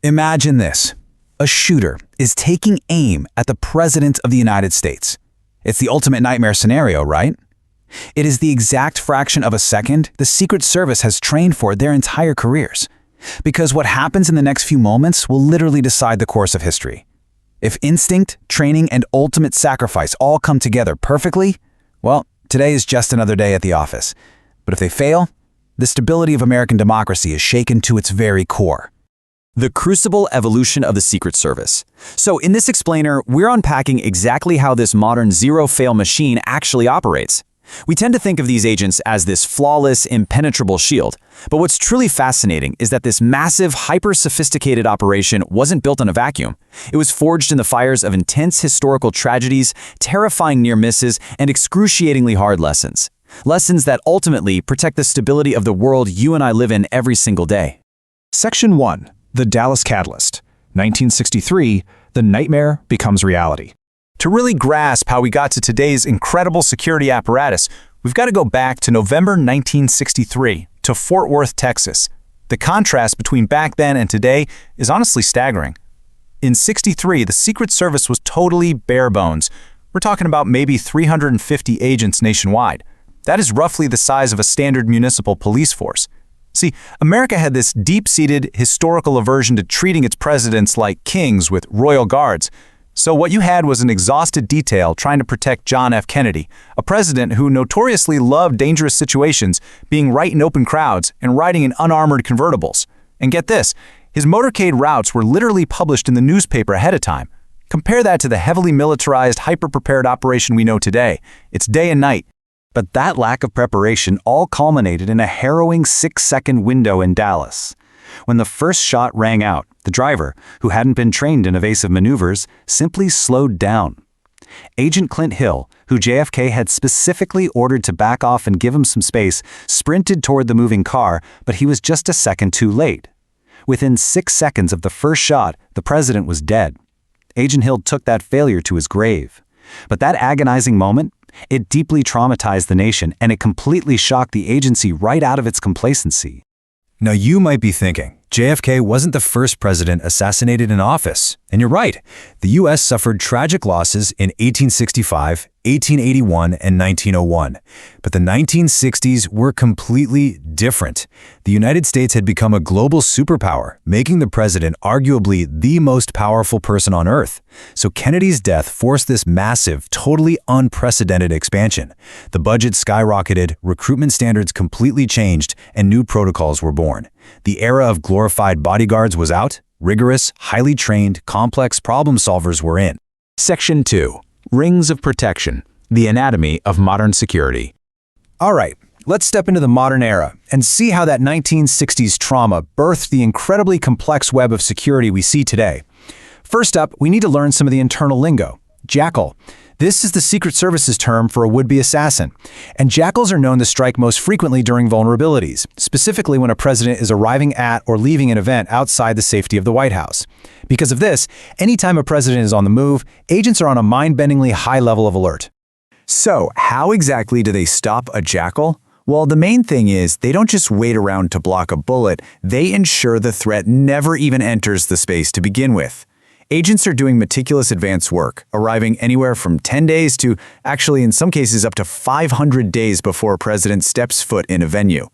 Imagine this. A shooter is taking aim at the President of the United States. It's the ultimate nightmare scenario, right? It is the exact fraction of a second the Secret Service has trained for their entire careers. Because what happens in the next few moments will literally decide the course of history. If instinct, training, and ultimate sacrifice all come together perfectly, well, today is just another day at the office. But if they fail, the stability of American democracy is shaken to its very core. The crucible evolution of the Secret Service. So in this explainer, we're unpacking exactly how this modern zero-fail machine actually operates. We tend to think of these agents as this flawless, impenetrable shield. But what's truly fascinating is that this massive, hyper-sophisticated operation wasn't built in a vacuum. It was forged in the fires of intense historical tragedies, terrifying near misses, and excruciatingly hard lessons. Lessons that ultimately protect the stability of the world you and I live in every single day. Section 1. The Dallas Catalyst. 1963, the nightmare becomes reality. To really grasp how we got to today's incredible security apparatus, we've got to go back to November 1963, to Fort Worth, Texas. The contrast between back then and today is honestly staggering. In '63, the Secret Service was totally bare bones. We're talking about maybe 350 agents nationwide. That is roughly the size of a standard municipal police force. See, America had this deep-seated historical aversion to treating its presidents like kings with royal guards. So what you had was an exhausted detail trying to protect John F. Kennedy, a president who notoriously loved dangerous situations, being right in open crowds and riding in unarmored convertibles. And get this, his motorcade routes were literally published in the newspaper ahead of time. Compare that to the heavily militarized, hyper-prepared operation we know today. It's day and night. But that lack of preparation all culminated in a harrowing 6-second window in Dallas. When the first shot rang out, the driver, who hadn't been trained in evasive maneuvers, simply slowed down. Agent Clint Hill, who JFK had specifically ordered to back off and give him some space, sprinted toward the moving car, but he was just a second too late. Within 6 seconds of the first shot, the president was dead. Agent Hill took that failure to his grave. But that agonizing moment, it deeply traumatized the nation, and it completely shocked the agency right out of its complacency. Now you might be thinking, JFK wasn't the first president assassinated in office. And you're right. The U.S. suffered tragic losses in 1865, 1881, and 1901. But the 1960s were completely different. The United States had become a global superpower, making the president arguably the most powerful person on Earth. So Kennedy's death forced this massive, totally unprecedented expansion. The budget skyrocketed, recruitment standards completely changed, and new protocols were born. The era of glorified bodyguards was out. Rigorous, highly trained, complex problem solvers were in. Section 2. Rings of Protection. The Anatomy of Modern Security. All right, let's step into the modern era and see how that 1960s trauma birthed the incredibly complex web of security we see today. First up, we need to learn some of the internal lingo. Jackal. This is the Secret Service's term for a would-be assassin. And jackals are known to strike most frequently during vulnerabilities, specifically when a president is arriving at or leaving an event outside the safety of the White House. Because of this, anytime a president is on the move, agents are on a mind-bendingly high level of alert. So, how exactly do they stop a jackal? Well, the main thing is they don't just wait around to block a bullet, they ensure the threat never even enters the space to begin with. Agents are doing meticulous advanced work, arriving anywhere from 10 days to, actually in some cases, up to 500 days before a president steps foot in a venue.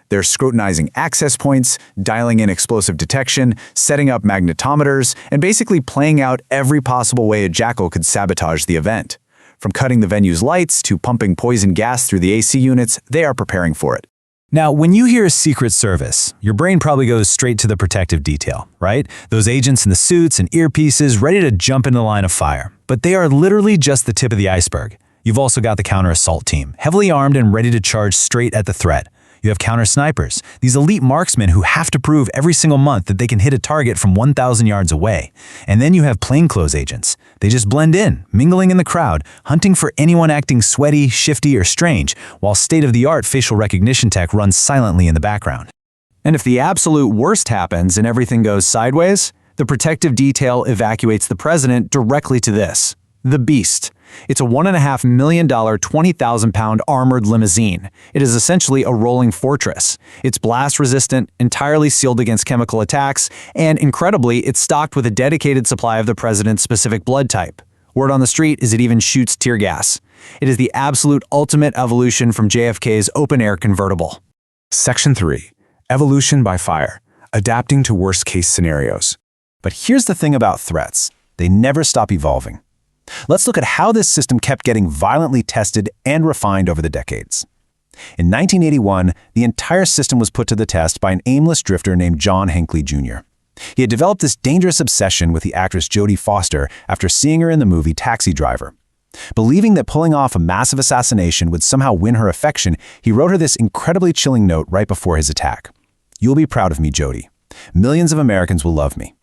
They're scrutinizing access points, dialing in explosive detection, setting up magnetometers, and basically playing out every possible way a jackal could sabotage the event. From cutting the venue's lights to pumping poison gas through the AC units, they are preparing for it. Now, when you hear Secret Service, your brain probably goes straight to the protective detail, right? Those agents in the suits and earpieces ready to jump into the line of fire. But they are literally just the tip of the iceberg. You've also got the counter-assault team, heavily armed and ready to charge straight at the threat. You have counter-snipers, these elite marksmen who have to prove every single month that they can hit a target from 1,000 yards away. And then you have plainclothes agents. They just blend in, mingling in the crowd, hunting for anyone acting sweaty, shifty, or strange, while state-of-the-art facial recognition tech runs silently in the background. And if the absolute worst happens and everything goes sideways, the protective detail evacuates the president directly to this, the Beast, It's a $1.5 million, 20,000-pound armored limousine. It is essentially a rolling fortress. It's blast-resistant, entirely sealed against chemical attacks, and incredibly, it's stocked with a dedicated supply of the president's specific blood type. Word on the street is it even shoots tear gas. It is the absolute ultimate evolution from JFK's open-air convertible. Section 3. Evolution by fire. Adapting to worst-case scenarios. But here's the thing about threats. They never stop evolving. Let's look at how this system kept getting violently tested and refined over the decades. In 1981, the entire system was put to the test by an aimless drifter named John Hinckley Jr. He had developed this dangerous obsession with the actress Jodie Foster after seeing her in the movie Taxi Driver. Believing that pulling off a massive assassination would somehow win her affection, he wrote her this incredibly chilling note right before his attack. "You'll be proud of me, Jodie. Millions of Americans will love me."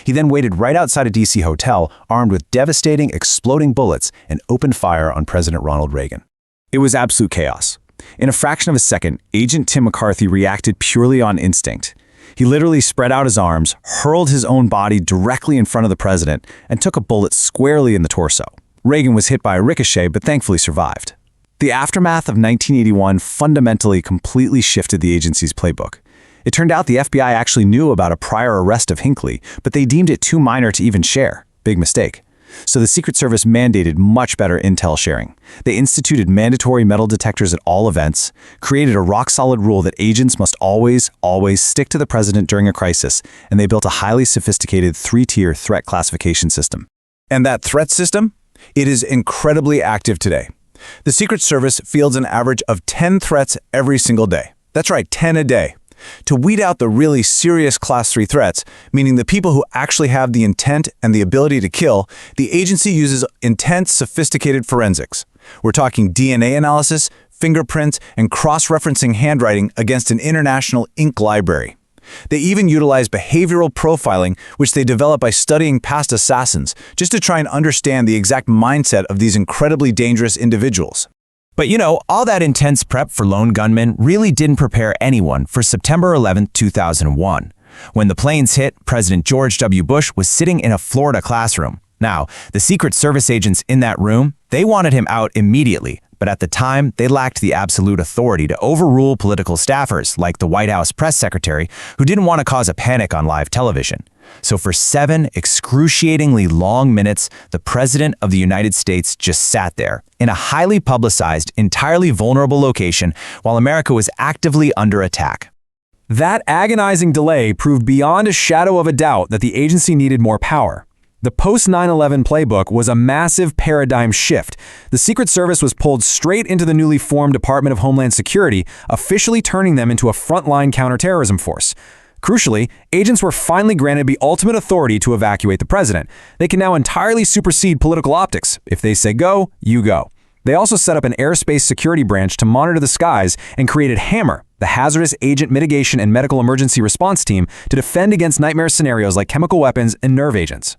He then waited right outside a DC hotel, armed with devastating, exploding bullets, and opened fire on President Ronald Reagan. It was absolute chaos. In a fraction of a second, Agent Tim McCarthy reacted purely on instinct. He literally spread out his arms, hurled his own body directly in front of the president, and took a bullet squarely in the torso. Reagan was hit by a ricochet, but thankfully survived. The aftermath of 1981 fundamentally completely shifted the agency's playbook. It turned out the FBI actually knew about a prior arrest of Hinckley, but they deemed it too minor to even share. Big mistake. So the Secret Service mandated much better intel sharing. They instituted mandatory metal detectors at all events, created a rock-solid rule that agents must always stick to the president during a crisis, and they built a highly sophisticated 3-tier threat classification system. And that threat system? It is incredibly active today. The Secret Service fields an average of 10 threats every single day. That's right, 10 a day. To weed out the really serious Class 3 threats, meaning the people who actually have the intent and the ability to kill, the agency uses intense, sophisticated forensics. We're talking DNA analysis, fingerprints, and cross-referencing handwriting against an international ink library. They even utilize behavioral profiling, which they develop by studying past assassins, just to try and understand the exact mindset of these incredibly dangerous individuals. But all that intense prep for lone gunmen really didn't prepare anyone for September 11, 2001. When the planes hit, President George W. Bush was sitting in a Florida classroom. Now, the Secret Service agents in that room, they wanted him out immediately, but at the time, they lacked the absolute authority to overrule political staffers like the White House press secretary, who didn't want to cause a panic on live television. So for 7 excruciatingly long minutes, the President of the United States just sat there in a highly publicized, entirely vulnerable location while America was actively under attack. That agonizing delay proved beyond a shadow of a doubt that the agency needed more power. The post-9/11 playbook was a massive paradigm shift. The Secret Service was pulled straight into the newly formed Department of Homeland Security, officially turning them into a frontline counterterrorism force. Crucially, agents were finally granted the ultimate authority to evacuate the president. They can now entirely supersede political optics. If they say go, you go. They also set up an airspace security branch to monitor the skies and created HAMMER, the Hazardous Agent Mitigation and Medical Emergency Response Team, to defend against nightmare scenarios like chemical weapons and nerve agents.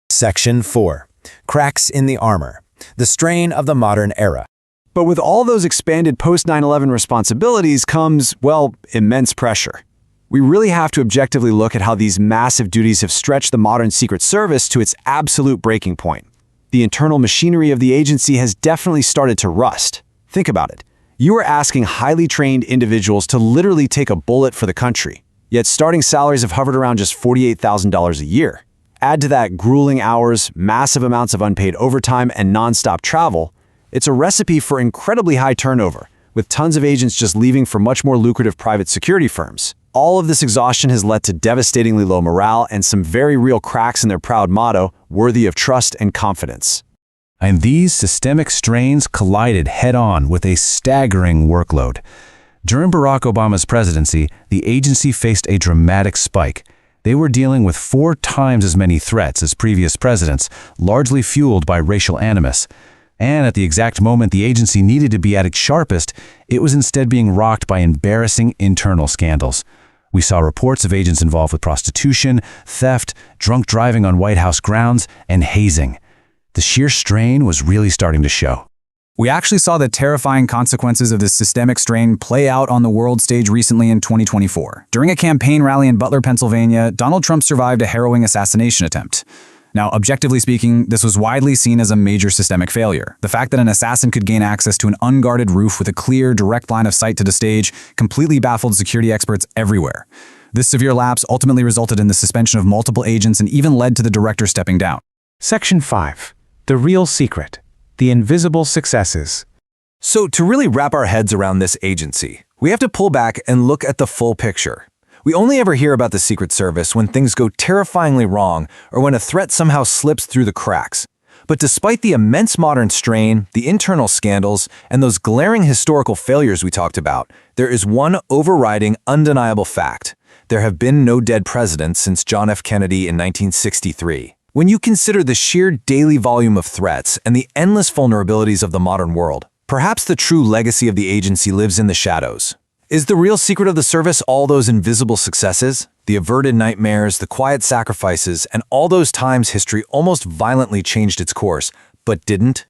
Section 4. Cracks in the armor. The strain of the modern era. But with all those expanded post-9/11 responsibilities comes, immense pressure. We really have to objectively look at how these massive duties have stretched the modern Secret Service to its absolute breaking point. The internal machinery of the agency has definitely started to rust. Think about it. You are asking highly trained individuals to literally take a bullet for the country, yet starting salaries have hovered around just $48,000 a year. Add to that grueling hours, massive amounts of unpaid overtime, and nonstop travel, it's a recipe for incredibly high turnover, with tons of agents just leaving for much more lucrative private security firms. All of this exhaustion has led to devastatingly low morale and some very real cracks in their proud motto, worthy of trust and confidence. And these systemic strains collided head-on with a staggering workload. During Barack Obama's presidency, the agency faced a dramatic spike. They were dealing with 4 times as many threats as previous presidents, largely fueled by racial animus. And at the exact moment the agency needed to be at its sharpest, it was instead being rocked by embarrassing internal scandals. We saw reports of agents involved with prostitution, theft, drunk driving on White House grounds, and hazing. The sheer strain was really starting to show. We actually saw the terrifying consequences of this systemic strain play out on the world stage recently in 2024. During a campaign rally in Butler, Pennsylvania, Donald Trump survived a harrowing assassination attempt. Now, objectively speaking, this was widely seen as a major systemic failure. The fact that an assassin could gain access to an unguarded roof with a clear, direct line of sight to the stage completely baffled security experts everywhere. This severe lapse ultimately resulted in the suspension of multiple agents and even led to the director stepping down. Section 5. The real secret. The invisible successes. So to really wrap our heads around this agency, we have to pull back and look at the full picture. We only ever hear about the Secret Service when things go terrifyingly wrong or when a threat somehow slips through the cracks. But despite the immense modern strain, the internal scandals, and those glaring historical failures we talked about, there is one overriding, undeniable fact. There have been no dead presidents since John F. Kennedy in 1963. When you consider the sheer daily volume of threats and the endless vulnerabilities of the modern world, perhaps the true legacy of the agency lives in the shadows. Is the real secret of the service all those invisible successes? The averted nightmares, the quiet sacrifices, and all those times history almost violently changed its course, but didn't?